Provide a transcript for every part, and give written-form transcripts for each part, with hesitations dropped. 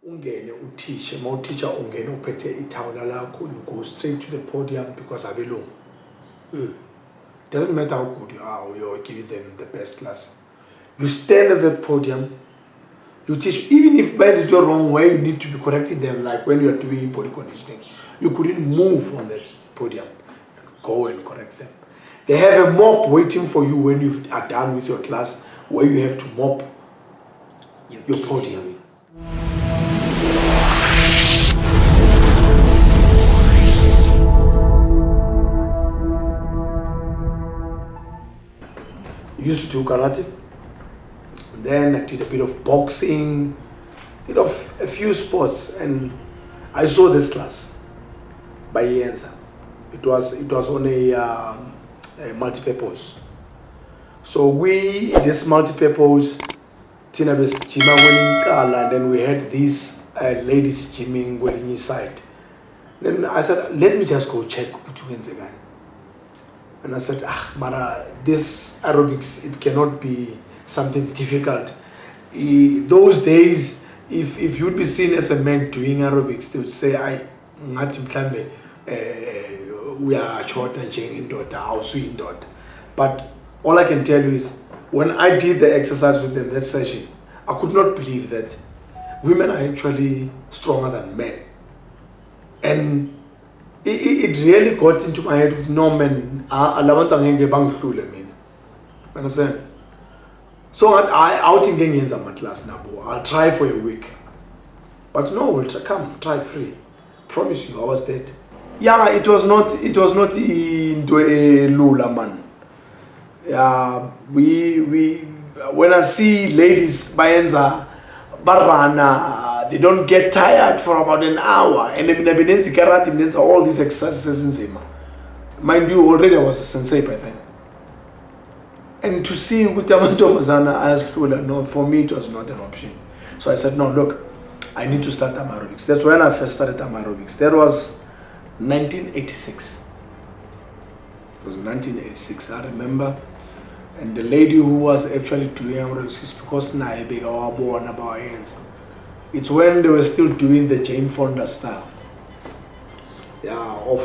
ungene uteacher, teacher ungene uphethe ithawula lakho, you go straight to the podium because abelungu. Doesn't matter how good you are or you're giving them the best class. You stand at that podium, you teach, even if by the wrong way, you need to be correcting them, like when you are doing body conditioning. You couldn't move on that podium and go and correct them. They have a mop waiting for you when you are done with your class, where you have to mop your podium. Used to do karate, then I did a bit of boxing, did a few sports, and I saw this class by Yenza. It was on a multi-purpose. So this multi-purpose, Tina was gymming and then we had these ladies gymming going inside. Then I said, let me just go check what wins again. And I said, Mara, this aerobics, it cannot be something difficult. Those days, if you'd be seen as a man doing aerobics, they would say, we are short and in daughter, also in daughter. But all I can tell you is, when I did the exercise with them that session, I could not believe that women are actually stronger than men. And it really got into my head with no man. Understand? So I think I'll try for a week. But no, come, try free. Promise you, I was dead. Yeah, it was not into a lula man. Yeah, when I see ladies bayenza barana, they don't get tired for about an hour, and then karate, all these exercises in Zima. Mind you, already I was a sensei by then. And to see Gutamanto Mazana as Lula, no, for me it was not an option. So I said, no, look, I need to start aerobics. That's when I first started aerobics. That was 1986. It was 1986, I remember. And the lady who was actually doing aerobics is because I born about hands. It's when they were still doing the Jane Fonda style. Yeah,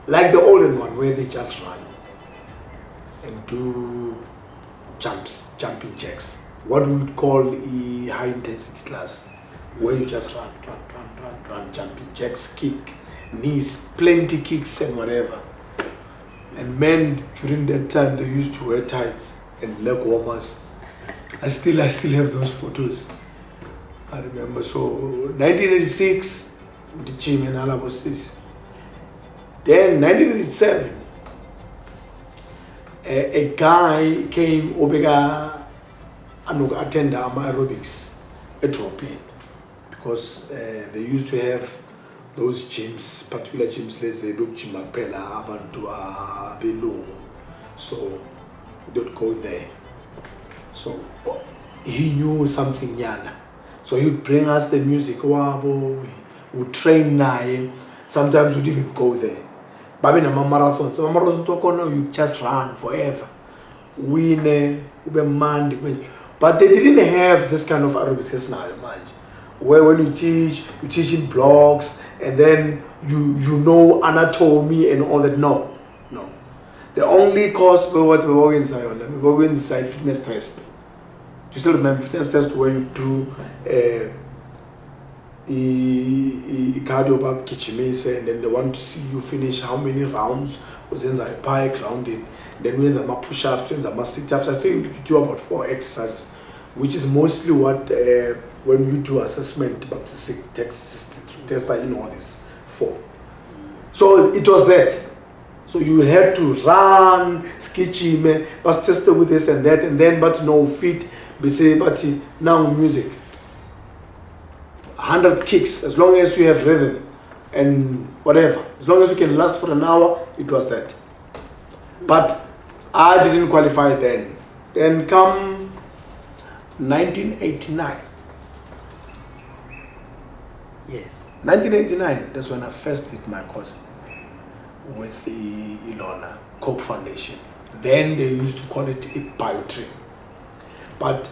like the olden one where they just run and do jumping jacks. What we would call a high intensity class, where you just run, jumping jacks, kick, knees, plenty kicks and whatever. And men during that time, they used to wear tights and leg warmers. I still have those photos. I remember. So 1986, the gym in Alabosis. Then 1987, a guy came Obega and attend aerobics at European, because they used to have those gyms, particular gyms, let's say Makwala, Abantu, Belungu. So they'd go there. So he knew something yana. So he would bring us the music, we would train nae. Sometimes we'd even go there. But in a marathon, you just run forever. Win, but they didn't have this kind of aerobics as now, imagine. Where when you teach in blocks, and then you know anatomy and all that. No. The only course what we were inside fitness test. You still remember fitness test where you do cardio back kichimise, and then they want to see you finish how many rounds was in the pike rounding. Then we have some push-ups, we have sit-ups. I think you do about 4 exercises, which is mostly what when you do assessment back to test in all these 4. So it was that. So you had to run, skitchy, but test with this and that, and then but no fit, but now music. 100 kicks, as long as you have rhythm and whatever, as long as you can last for an hour, it was that. But I didn't qualify then. Then come 1989. Yes. 1989, that's when I first did my course with the Ilona Cope Foundation. Then they used to call it a biotree. But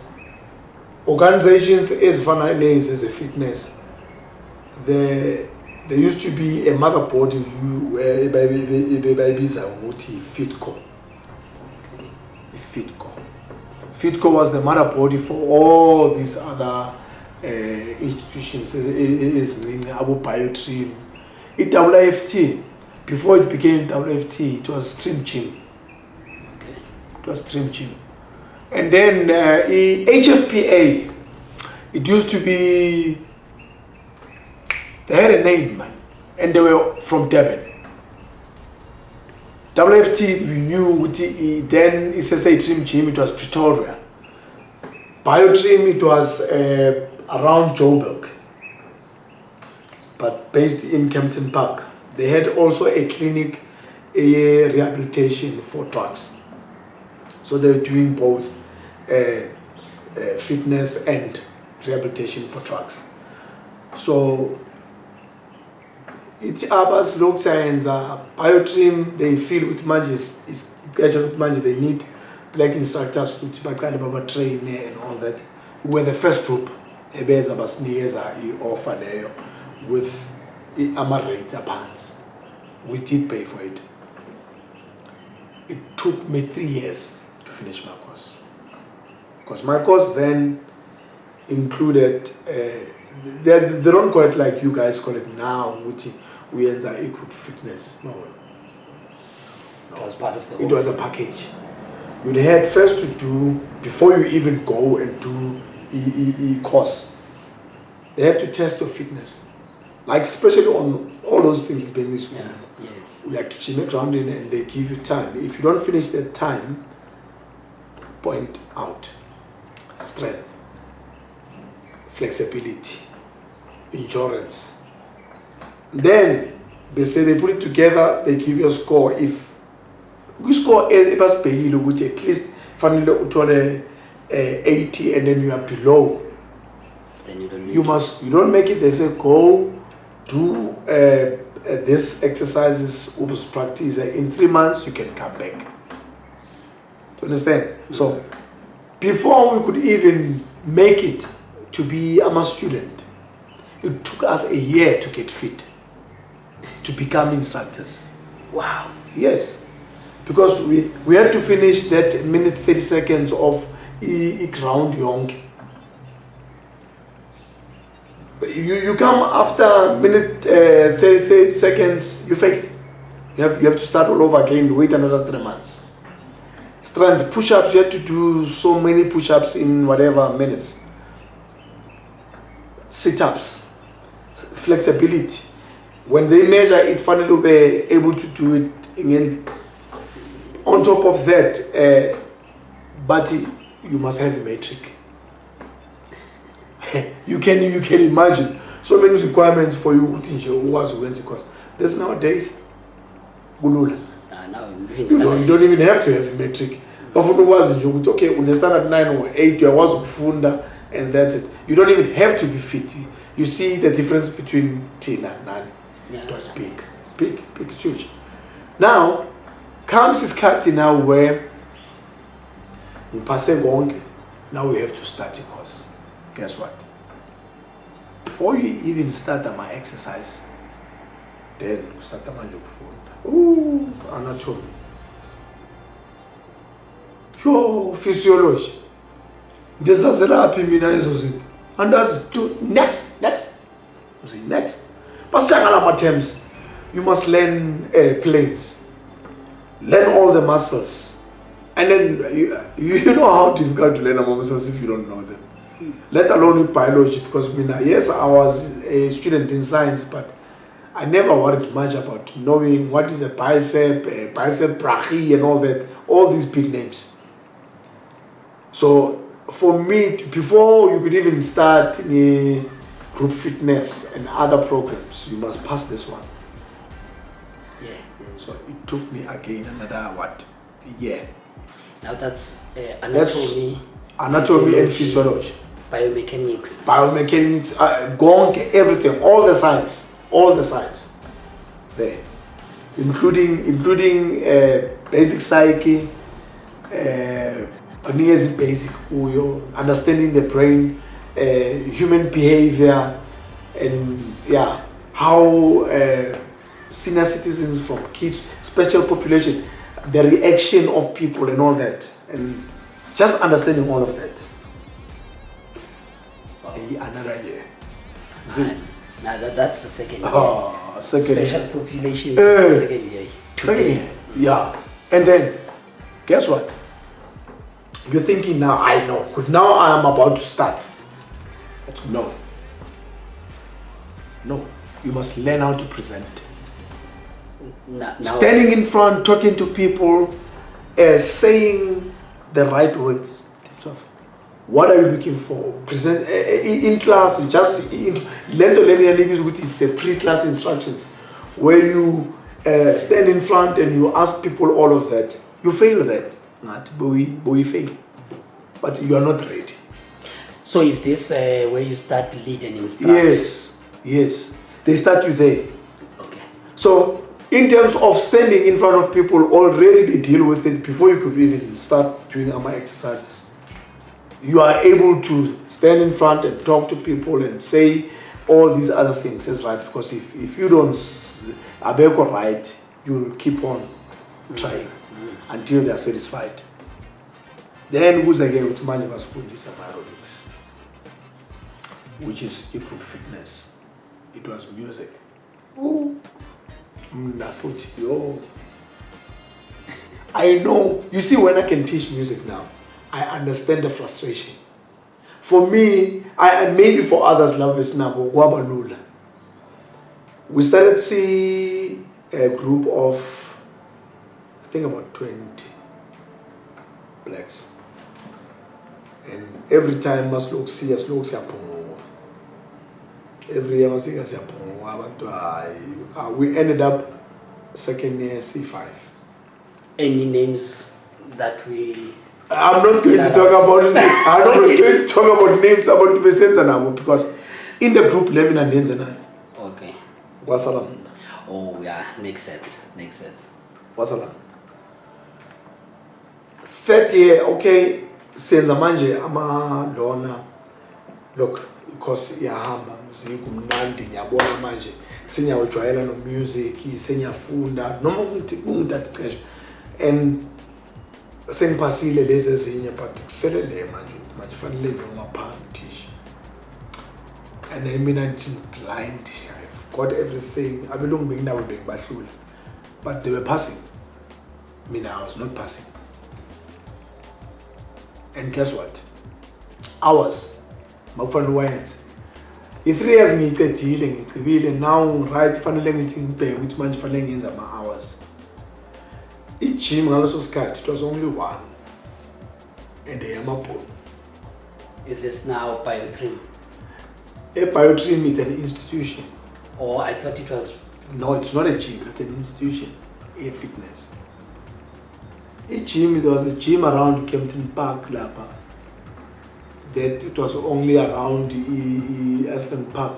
organizations as Finance as a fitness, there used to be a motherboard Fitco. Fitco was the motherboard for all these other institutions, Abu Biotrim. WFT, before it became WFT, it was Stream Gym. Okay. It was Stream Gym. And then HFPA, it used to be, they had a name, man, and they were from Durban. WFT, we knew, then SSA Stream Gym, it was Pretoria. Biotrim, it was around Joburg, but based in Kempton Park. They had also a clinic, a rehabilitation for drugs. So they were doing both fitness and rehabilitation for drugs. So it's Abbas Log Science, Biotrim, they feel with managers, they need black instructors with Baba train and all that. We were the first group, offer there with AMA rates pants. We did pay for it. It took me 3 years to finish my course. Because my course then included, they don't call it like you guys call it now, which we enter a group fitness. No. It was part of the It was a package. You had first to do, before you even go and do course, they have to test your fitness. Like especially on all those things in this school. Yeah. Yes. We are kitchen grounding and they give you time. If you don't finish that time, point out strength, flexibility, endurance. Then they say they put it together, they give you a score. If we score at least finally 80 and then you are below, Then you don't. you don't make it. They say go do this exercises, practice. In 3 months you can come back. Do you understand? Mm-hmm. So before we could even make it to be a student, it took us a year to get fit, to become instructors. Wow. Yes, because we had to finish that minute 30 seconds of ground young. You come after minute 30 seconds, you fail. You have to start all over again, wait another 3 months. Strength, push-ups, you have to do so many push-ups in whatever minutes. Sit-ups, flexibility. When they measure it, finally we'll be able to do it again. On top of that, but you must have a metric. you can imagine so many requirements for you who was went course. There's nowadays Now you don't even have to have a metric. But for was okay, understand at 9 or 8 you was funda and that's it. You don't even have to be fit. You see the difference between 10 and 9. Yeah. It was big. It's huge. Now comes this cut now where we pass a now we have to start a course. Guess what? Before you even start my exercise, then you start my anatomy, pure physiology. This is a lot of mina and that's next. But terms, you must learn planes, learn all the muscles. And then you know how difficult to learn about muscles if you don't know them. Let alone with biology, because yes, I was a student in science, but I never worried much about knowing what is a bicep brachii and all that, all these big names. So for me, before you could even start in group fitness and other programs, you must pass this one. Yeah. So it took me again another a year. Now that's anatomy and physiology. Biomechanics, everything, all the science there, including basic psyche, basic understanding the brain, human behavior, and yeah, how senior citizens from kids, special population, the reaction of people and all that, and just understanding all of that. Another year. Now that's the second year. Second Special year. population. Second year. Second year. Yeah. And then, guess what? You're thinking now, I know. But now I am about to start. But no. No. You must learn how to present. Now, Standing in front, talking to people, saying the right words. What are you looking for? Present in class, just learn which is pre-class instructions, where you stand in front and you ask people all of that. You fail that, but we fail. But you are not ready. So is this where you start leading instructions? Yes. They start you there. Okay. So in terms of standing in front of people, already they deal with it before you could even start doing AMA exercises. You are able to stand in front and talk to people and say all these other things. That's right, because if you don't abeko right, you'll keep on trying until they are satisfied. Then who's again with money was put this aerobics, which is group fitness. It was music. I know. You see, when I can teach music now, I understand the frustration. For me, I maybe for others, love is now. We started to see a group of, I think about 20 blacks, and every time must look see us look every year must see us we ended up second year C5. Any names that we? I'm not going to talk about it. I'm not going to talk about names about the because in the group, Lemon and Denzana. Okay. Wasalam. Oh yeah, makes sense. Wasalam. Third year, okay, since manje ama lona. Look, because yahamba mziku mnandi nyabona manje. Senya ujwayela no music, senya funda, noma ungithatha ixesha. And sengipasile lezi ezinye but kuselele manje fanele ngomaphantisha. And I mean I'm blind. I've got everything. Abelungu benginawo bengibahlula. But they were passing. I was not passing. And guess what? Hours. Makufanele wayenze. I3 years ngiyicedile ngicibile now right fanele ngithi ngibheke ukuthi manje fanele ngenza ama hours. Gym ngaleso sikhathi it was only one. And eyamabhola. Is this now Biotrim? A Biotrim is an institution. Oh, I thought it was. No, it's not a gym, it's an institution. A fitness. A gym, there was a gym around Kempton Park, Lapa. That it was only around Aspen Park,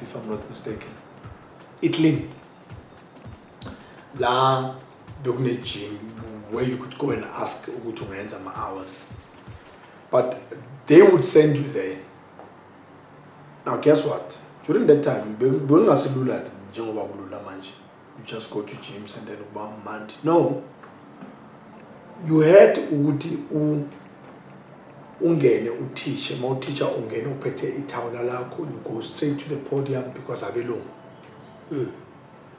if I'm not mistaken. Italy. La Dogna gym where you could go and ask to answer my hours. But they would send you there. Now guess what? During that time, you just go to gyms and then Monday. No. You had to ungene uteacher, more teacher ungene uphethe ithawula lakho, you go straight to the podium because abelungu.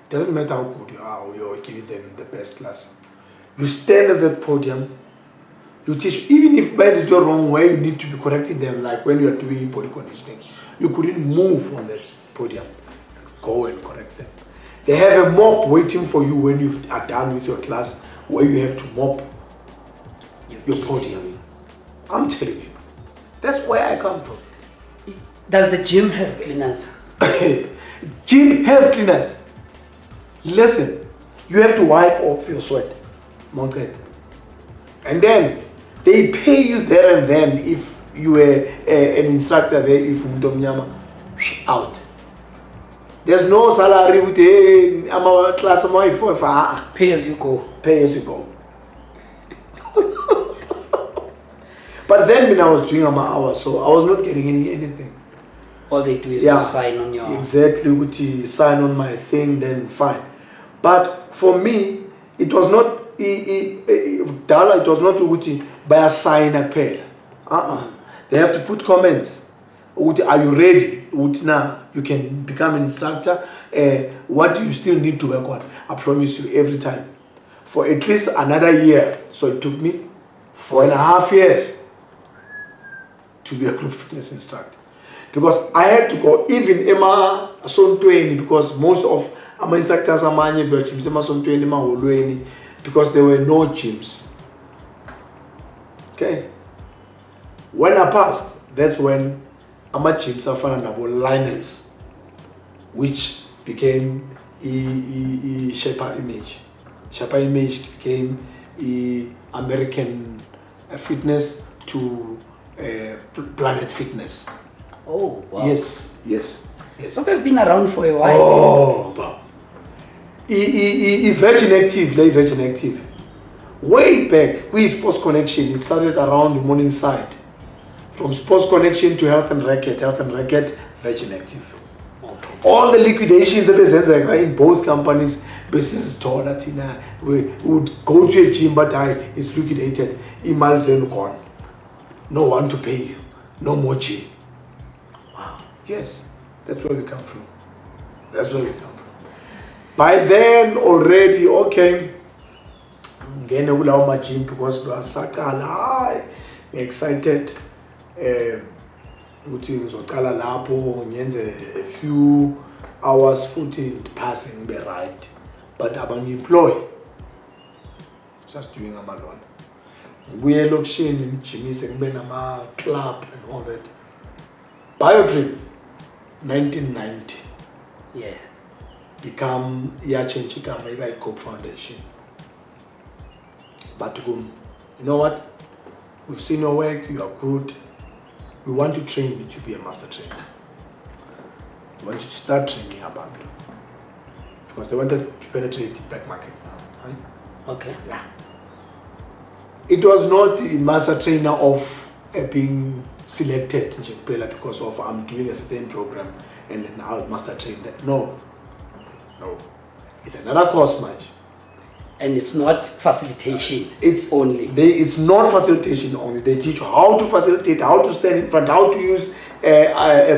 Doesn't matter how good you are or you're giving them the best class. You stand at that podium, you teach, even if by the wrong way, you need to be correcting them, like when you are doing body conditioning. You couldn't move on that podium and go and correct them. They have a mop waiting for you when you are done with your class, where you have to mop your podium. I'm telling you. That's where I come from. Does the gym have cleaners? Gym has cleaners. Listen, you have to wipe off your sweat. Mountain. And then they pay you there and then if you were an instructor there, if you out. There's no salary with a class of my for pay as you go. Pay as you go. But then when I was doing my hours, so I was not getting anything. All they do is just sign on your... Exactly, ukuthi sign on my thing, then fine. But for me, it was not, it was not ukuthi by sign a pair. They have to put comments. Are you ready? Now you can become an instructor. What do you still need to work on? I promise you every time. For at least another year. So it took me 4.5 years to be a group fitness instructor. Because I had to go even Emma Son 20, because most of my instructors are many gyms, Emma Son 20, because there were no gyms. Okay. When I passed, that's when my gyms are found about Linens, which became Shaper Image. Shaper Image became American Fitness to Planet Fitness. Oh, wow. Yes. So they've been around for a while. Oh, wow. Virgin Active. Way back, we Sports Connection, it started around the morning side. From Sports Connection to Health and Racket, Virgin Active. Okay. All the liquidations represented in both companies, business told that we would go to a gym, but it's liquidated. Emails and gone. No one to pay you. No more gym. Wow. Yes, that's where we come from. By then already, okay, I'm going to allow my gym because we are excited. A few hours footing passing the right, but I'm unemployed. Just doing a malone. We are looking in Jimmy's and Benama club and all that. Biodream, 1990. Yeah. Become Yachenchika by Cope Foundation. But you know what? We've seen your work, you are good. We want to train you to be a master trainer. We want you to start training about it. Because they wanted to penetrate the black market now, right? Okay. Yeah. It was not a master trainer of being selected because of I'm doing a certain program and then I'll master train that. No. It's another course match. And it's not facilitation. It's not facilitation only. They teach you how to facilitate, how to stand in front, how to use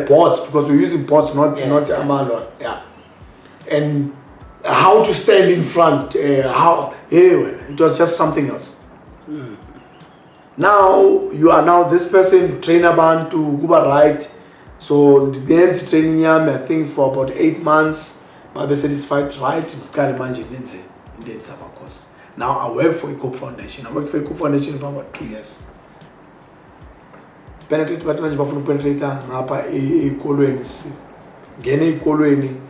boards, because we're using boards, not Amalon. Yeah. And how to stand in front. It was just something else. Now you are now this person, trainer band to Guba right. So the dance training yam, I think for about 8 months, Baba satisfied right and can't imagine in summer course. Now I work for Eco Foundation. I worked for Eco Foundation for about 2 years. Penetrate but manje bafuna penetrator ngapha ekolweni ngene ekolweni,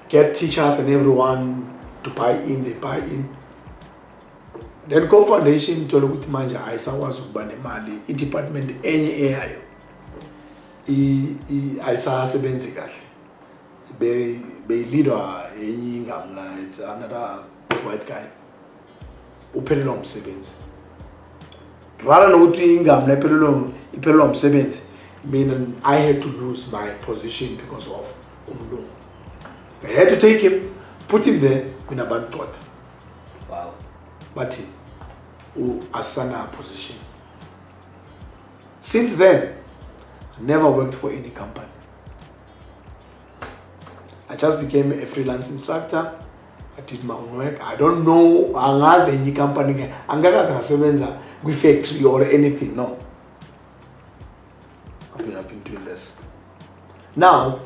get teachers and everyone to buy in, they buy in. Then Eco Foundation ithola ukuthi manje ayisakwazi ukuba nemali, i-department enye eyayo ayisasebenzi kahle. Leader enye ingamla, it's another white guy. Uphelelwa umsebenzi. Rather nokuthi ingamla iphelelwa umsebenzi, meaning I had to lose my position because of umlungu. I had to take him, put him there, mina bantota. Wow. But asana position. Since then, I never worked for any company. I just became a freelance instructor. I did my own work. I don't know angazi any company, angakaze ngasebenza kwi factory or anything. No. I've been doing this. Now,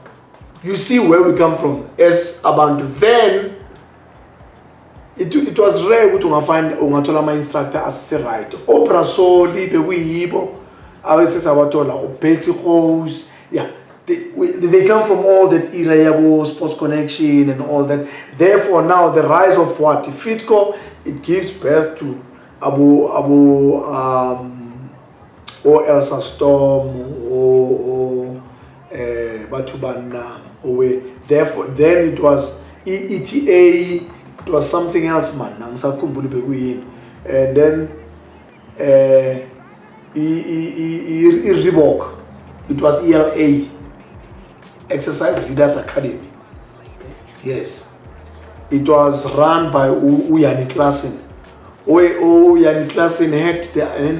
you see where we come from. As abantu then, it was rare ukuthi ungathola ama instructor asise right. Opera so libe kuyibo abese sabathola ubhethi host. Yeah. They come from all that era, Sports Connection and all that. Therefore, now the rise of what? Fitco, it gives birth to or Elsa Storm, or Batubana, therefore, then it was ETA, it was something else, man. And then Reebok, it was ELA. Exercise Leaders Academy. Yes. It was run by Uyani Klassen. Uyani Klassen had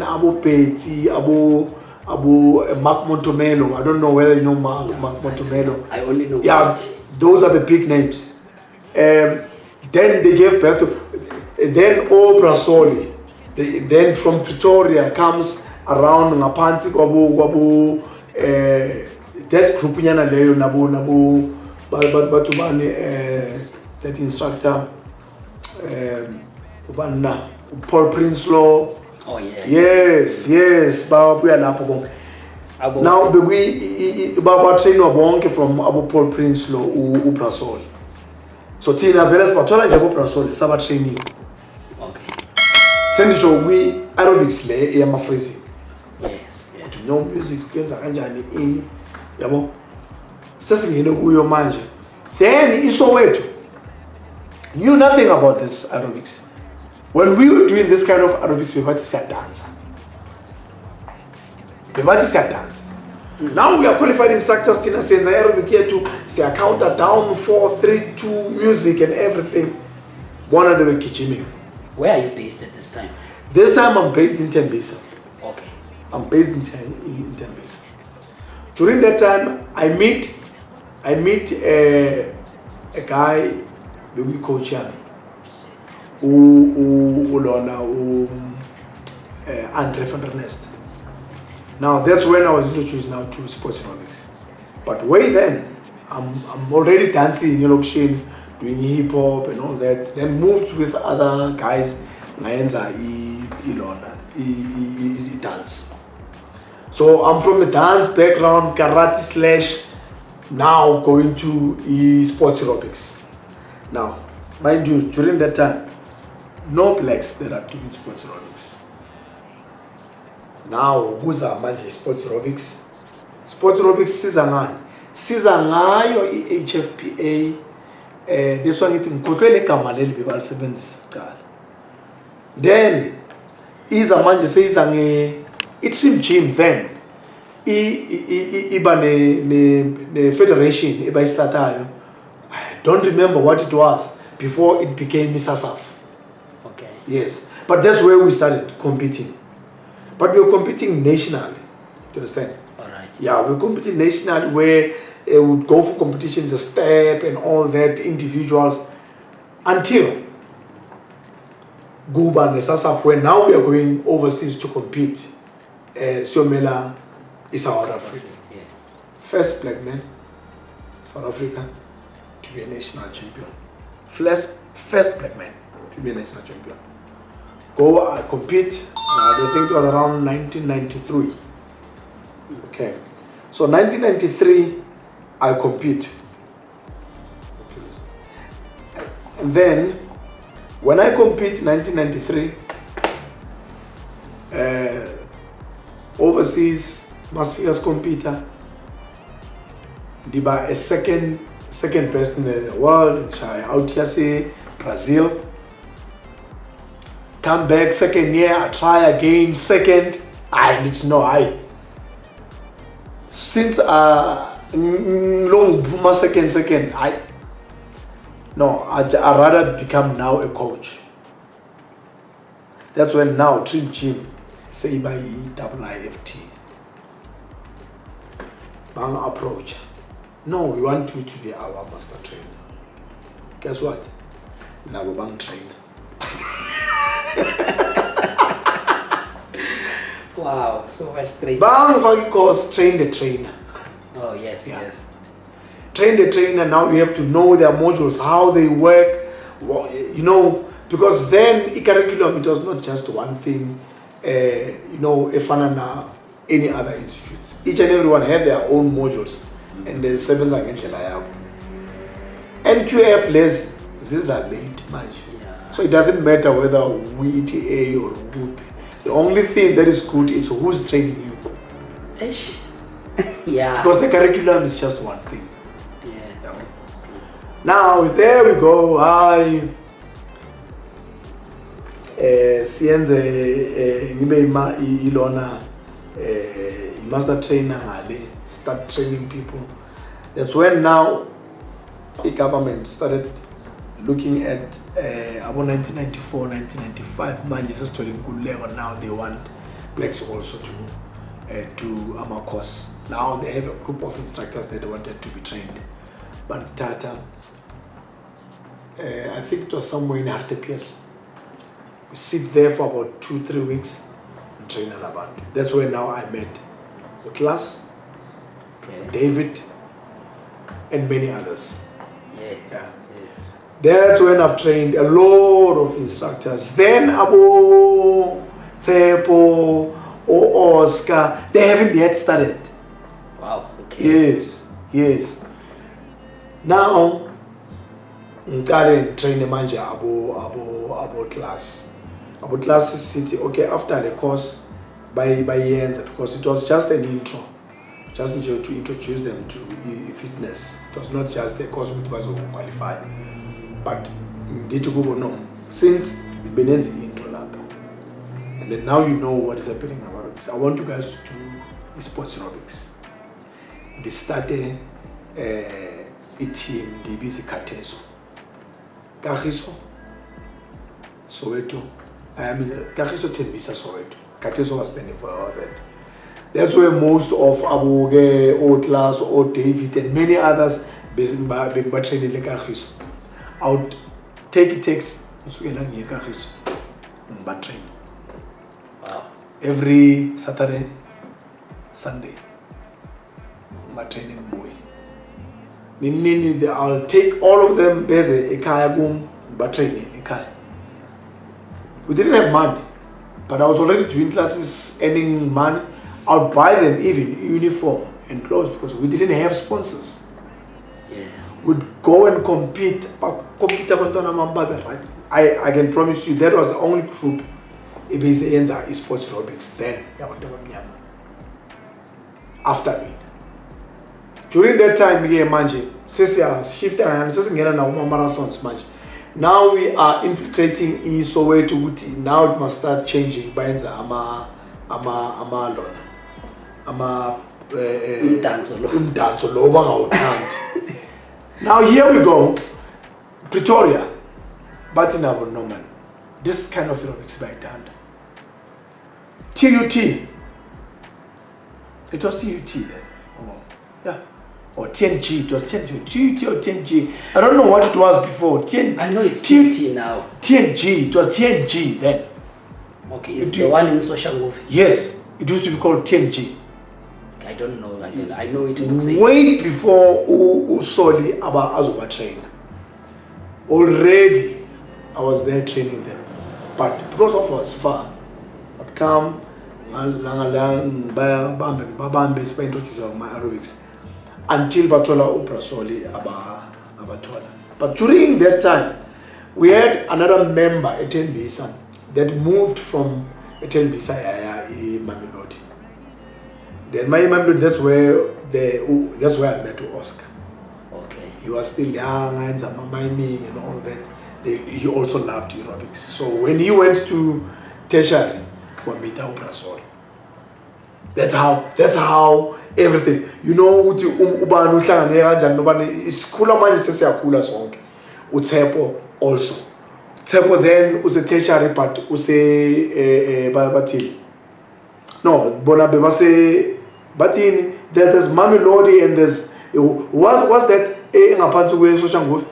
Abu Peti, Abu Mark Montomelo. I don't know whether you know Mark Montomelo. I only know. Yeah, those are the big names. Then they gave birth to, then Brasoli. Then from Pretoria comes around Ngapansi Kwabu that group nyana leyo nabu batubani that instructor ubana Paul Prinsloo. Oh yes. Babuya lapho bonke. Now we train bonke from Abu Paul Prinsloo uBrasoli. So thina vele sibathola nje uBrasoli saba training. Okay. Sendisho we aerobics le eyama phrasing. Yes. To know music kuyenza kanjani ini yabo sesingene kuyo manje. Then iSoweto knew nothing about this aerobics. When we were doing this kind of aerobics, we were dance. Now we are qualified instructors. Tina sends aerobic here to say counter down 4, 3, 2 music and everything. One of them kitchen. Where are you based at this time? This time I'm based in Tembisa. Okay. I'm based in Tembisa. During that time, I meet a guy, the coach him. Andre van der Nest. Now that's when I was introduced now to sports aerobics. But way then, I'm already dancing in Yorkshire, doing hip hop and all that. Then moved with other guys, Nayenza, dance. So I'm from a dance background, karate / now going to sports aerobics. Now, mind you, during that time, no blacks that are doing sports aerobics. Now, kuza manje sports aerobics. Sports aerobics siza ngayo HFPA. This one ngithi ngikhohlwele igama leli bebalisebenzisa kuqala. Then iza manje seyiza i-Trim Gym then iba ne federation ebayistatayo. I don't remember what it was before it became Misasaf. Okay. Yes, but that's where we started competing. But we were competing nationally. Do you understand? All right. Yeah, we were competing nationally where we would go for competitions, a step and all that, individuals, until Guba and Sasaf, where now we are going overseas to compete. Siomela is South Africa. Yeah. First black man, South Africa, to be a national champion. First black man to be a national champion. Go compete, I think it was around 1993. Okay, so 1993, I compete. And then, when I compete in 1993, overseas, Masfia's competer, Diba a second best in the world, out here say Brazil. Come back second year, I try again, second. I need to know since long my second, I'd rather become now a coach. That's when now Trim Gym say by IIFT. Bang approach. No, we want you to be our master trainer. Guess what? Now we bang trainer. Wow, so much great. Bang for course, train the trainer. Oh yes, Yeah. yes. Train the trainer. Now you have to know their modules, how they work. Because then a curriculum, it was not just one thing. Efana any other institutes. Each and everyone had their own modules, and the seven are NQF less. These are late, much. Yeah. So it doesn't matter whether we ETA or WUP. The only thing that is good is who's training you. Ish. Yeah. Because the curriculum is just one thing. Yeah. Now there we go. Siyenze ngibe ilona master trainer ngale, start training people. That's when now the government started looking at about 1994, 1995. Manchester studying good level. Now they want blacks also to do a course. Now they have a group of instructors that wanted to be trained. But Tata, I think it was somewhere in Hartepias. We sit there for about 2-3 weeks and train Alabantu. That's where now I met Utlas, David, and many others. Yeah. That's when I've trained a lot of instructors. Then Abu Tepo or Oscar, they haven't yet started. Wow. Okay. Yes. Now, I'm training manager Abu class. Abu class city. Okay, after the course by years, because it was just an intro. Just to introduce them to fitness. It was not just a course which was qualified. But indeed to go no. Since it begins the intro lab. And then now you know what is happening in aerobics. I want you guys to do sports aerobics. They started a team, they busy Kateso. Kagiso, Soweto. Kagiso Tembisa Soweto. Kateso was standing for our bet. That's where most of Abuge, Otlas, or David, and many others being training like Kagiso. I would take it takes train. Wow. Every Saturday, Sunday, my training boy. I'll take all of them. There's a kaya boom, but training a kaya. We didn't have money, but I was already doing classes, earning money. I'll buy them even uniform and clothes because we didn't have sponsors. Yes. We'd go and compete. Right? I can promise you that was the only group is sports aerobics then. After me. During that time, shifting marathons. Now we are infiltrating Soweto. Now it must start changing. Now here we go, Pretoria, but in our Norman. This kind of aerobics by hand. TUT. It was TUT then. Oh, yeah. Or TNG. It was TNG. TUT or TNG. I don't know what it was before. I know it's TUT now. TNG. It was TNG then. Okay, it's the one in social movie. Yes. It used to be called TNG. I don't know. I know it looks way before Usoli Aba Azuba trained. Already I was there training them. But because of us far, I'd come introduce my aerobics until Batola Uprasoli Abatola. But during that time, we had another member, Eten Bisa, that moved from Eten Bisa Mamelodi. Then my Mamelodi, that's where I met Oscar. Okay. He was still young and miming and all that. He also loved aerobics. So when he went to tertiary, we met Uprasoli. That's how everything. You know, ubani uhlangane kanjani nobani isikhula manje sesiyakhula sonke. Utepo also. Tepo then use tertiary but use bathini. No, bona bebase bathini. There's Mamelodi and there's what's that ngaphansi kwe social movie?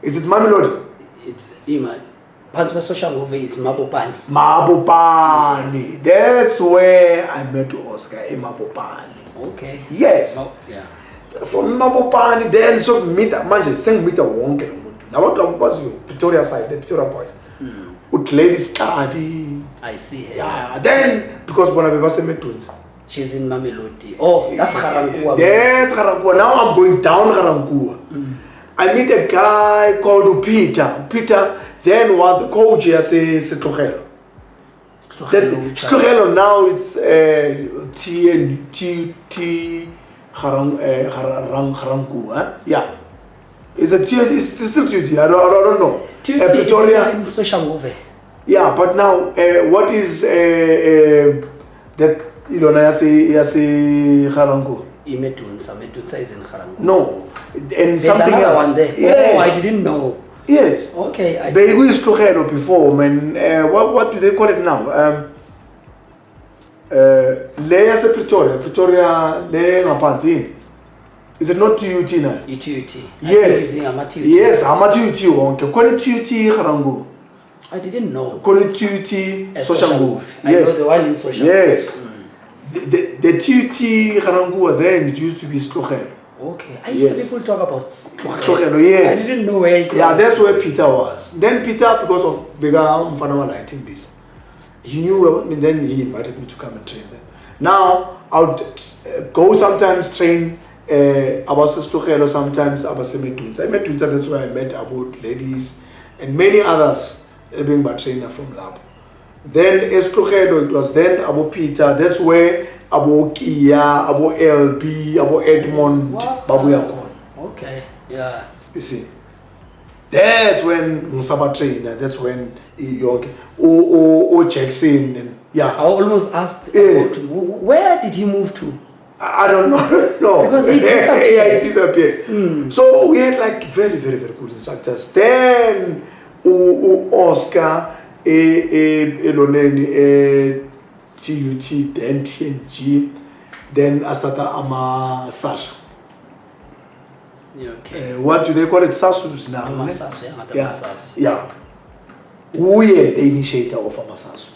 Is it Mamelodi? It's Iman. Phansi social movie, it's Mabopani. Mabopani. Yes. That's where I met Oscar in Mabopani. Okay. Yes. Oh, yeah. From Mabopani, then so meet manje sengimita wonke lo muntu. Nabantu ababaziyo Pretoria side, the Pretoria boys. Ut lady study. I see her. Yeah. Then because bona bebase twins. She's in Mamelodi. Oh, that's Garankuwa. That's Garankuwa. Now I'm going down Garankuwa. I meet a guy called Peter. Peter then was the coach at Setlogelo. Setlogelo now it's TNT Garankuwa. Yeah. It's still TNT. I don't know. Pretoria in social movie. Yeah, but now what is that Ilona yase Garankuwa? Medunsa is in Garangu. No, and There's something another else. one there. Yes. Oh, I didn't know. Yes. Okay. Begu is Tlogelo before, man. What do they call it now? Le yase Pretoria, le ngaphansi. Is it not TUT now? TUT. Yes. Yes, I'm TUT wonke. Call it TUT Garangu. I didn't know. Call it TUT Social Move. I know the one in Social Yes. Move. The TUT Garangu then it used to be Tlogelo. Okay. I hear people talk about Tlogelo, yes. I didn't know where it was. Yeah, that's where Peter was. Then Peter, because of Bega Mfanawa lighting this, he knew about me, then he invited me to come and train there. Now, I would go sometimes train about Tlogelo, sometimes about Medunsa. That's where I met about ladies and many others being my trainer from lab. Then Tlogelo, it was then about Peter. That's where about Kia, about LB, about Edmond, Babuya. Okay, yeah. You see, that's when Nsaba trainer. That's when O Jackson and yeah. I almost asked, Yes. Where did he move to? I don't know. Because he disappeared. Yeah, he disappeared. So we had like very, very, very good instructors. Then Oscar, Eloneni, TUT, then TNG, then Asata Ama Sasu. Okay. What do they call it? Sasus now. Amasasu, Yeah. Yeah. We are the initiator of Amasasu.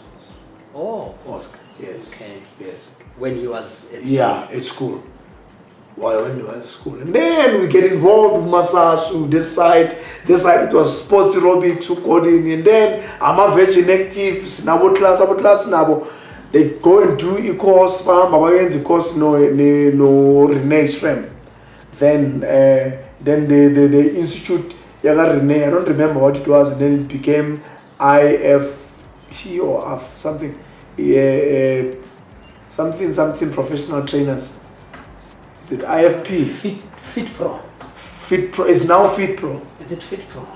Oh. Oscar. Yes. Okay. Yes. When he was at at school. Well, when he was at school. And then we get involved with Masasu, this side it was sports aerobics, coding, and then I'm a virgin active, about class, nabo. They go and do a course, the course no Renee Shrem. Then the institute, Yaga Renee, I don't remember what it was, and then it became IFT or something. Something professional trainers. Is it IFP? Fit Pro. Fit Pro is now Fit Pro. Is it Fit Pro? I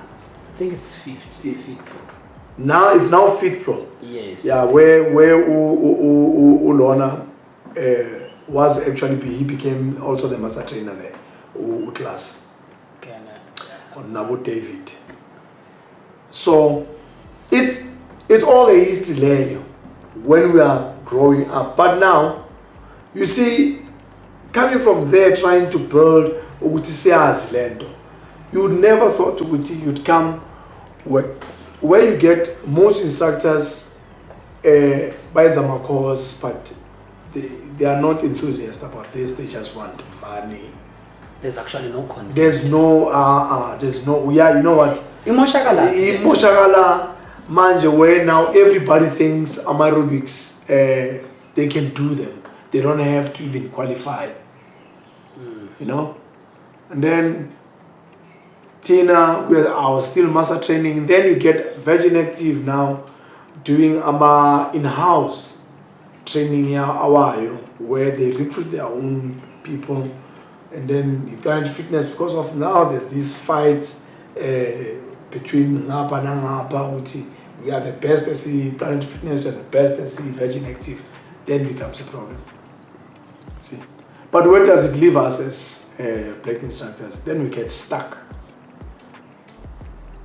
think it's Fit Pro. Now it's now Fit Pro. Yes. Yeah, where Ulona was actually he became also the master trainer there. Class. Okay. On Nabo David. So it's all a history layer when we are growing up. But now, you see, coming from there, trying to build Utisia's land, you would never thought you'd come where you get most instructors buy them a course, but they are not enthusiastic about this. They just want money. There's actually no content. There's no yeah, you know what? Imoshakala manje, where now everybody thinks aerobics they can do them. They don't have to even qualify. You know? And then Tina, I was still master training. Then you get Virgin Active now doing in-house training here, where they recruit their own people. And then Planet Fitness, because of now there's these fights between Ngapa and Ngapa, we are the best SE, Planet Fitness, we are the best SE, Virgin Active, then becomes a problem. See? But where does it leave us as black instructors? Then we get stuck.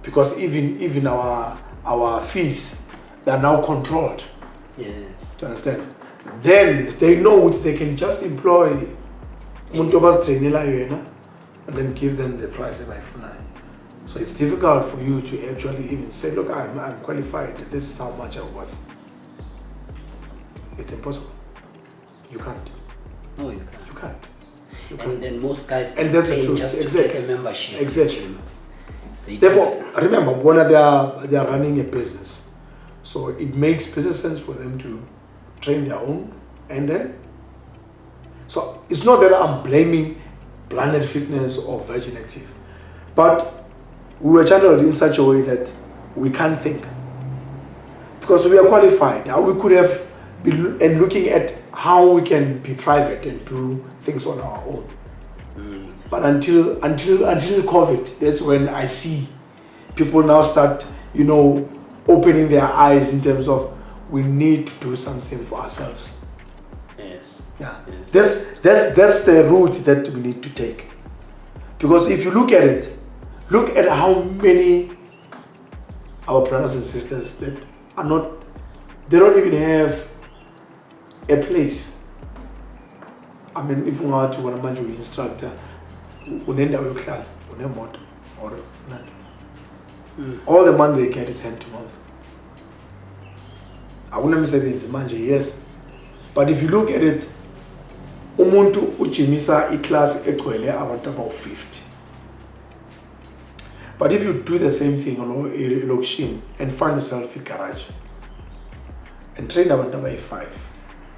Because even our fees, they are now controlled. Yes. Do you understand? Then they know they can just employ and then give them the price by Funai. So it's difficult for you to actually even say, look, I'm qualified, this is how much I'm worth. It's impossible. You can't. No, you can't. You can't. And then most guys and that's the pay truth. just Exactly. to get a membership. Exactly. Therefore, remember, when they are running a business, so it makes business sense for them to train their own, and then. So it's not that I'm blaming Planet Fitness or Virgin Active, but we were channeled in such a way that we can't think, because we are qualified. We could have been and looking at how we can be private and do things on our own. But until COVID, that's when I see people now start, opening their eyes in terms of we need to do something for ourselves. Yes. Yeah, that's the route that we need to take. Because if you look at it, look at how many our brothers and sisters that are not, they don't even have a place. I mean, if you want to manage your instructor, unenda yokuhlala, unemoto, or all the money they get is hand to mouth. Awunamisebenzi manje, yes. But if you look at it, umuntu ujimisa iclass egcwele abantu about 50. But if you do the same thing on elokishini and find yourself in garage and train abantu by 5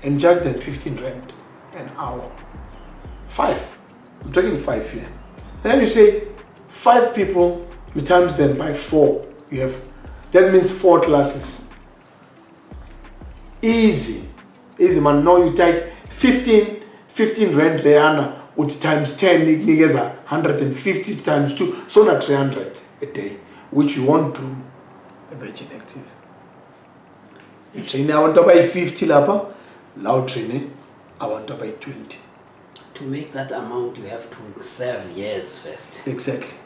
and charge them 15 rand an hour. 5. I'm talking 5 here. And then you say 5 people, you times them by 4. You have, that means 4 classes. Easy man. Now you take 15 rand leana with times 10 niggas 150 times 2, so not 300 a day, which you want to a virgin active. You train I want to buy 50 lapa, loud training I want to buy 20. To make that amount, you have to serve years first. Exactly.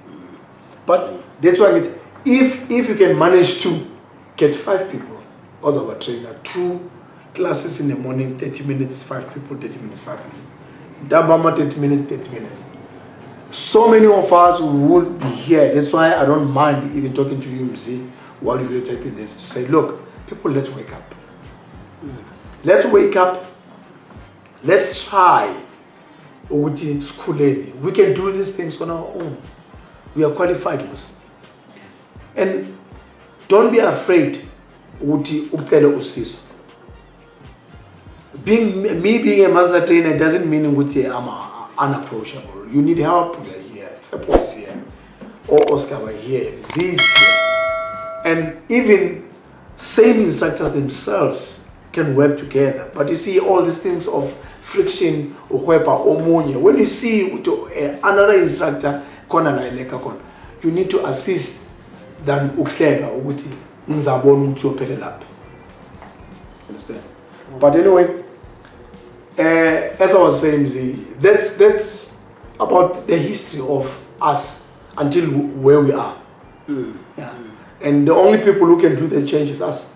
But that's why if you can manage to get 5 people as our trainer, 2 classes in the morning, 30 minutes, 5 people, 30 minutes, 5 minutes. Dambama 30 minutes, 30 minutes. So many of us will be here. That's why I don't mind even talking to you, Mzi, while you're typing this, to say, look, people, let's wake up. Let's wake up. Let's try. We can do these things on our own. We are qualified. Yes. And don't be afraid. Being a master trainer doesn't mean I'm unapproachable. You need help, we are here. Tsepo is here. Or Oscar are here. Mzi is here. And even same instructors themselves can work together. But you see all these things of friction, when you see another instructor, you need to assist than understand? But anyway, as I was saying, that's about the history of us until where we are. Yeah. And the only people who can do the change is us.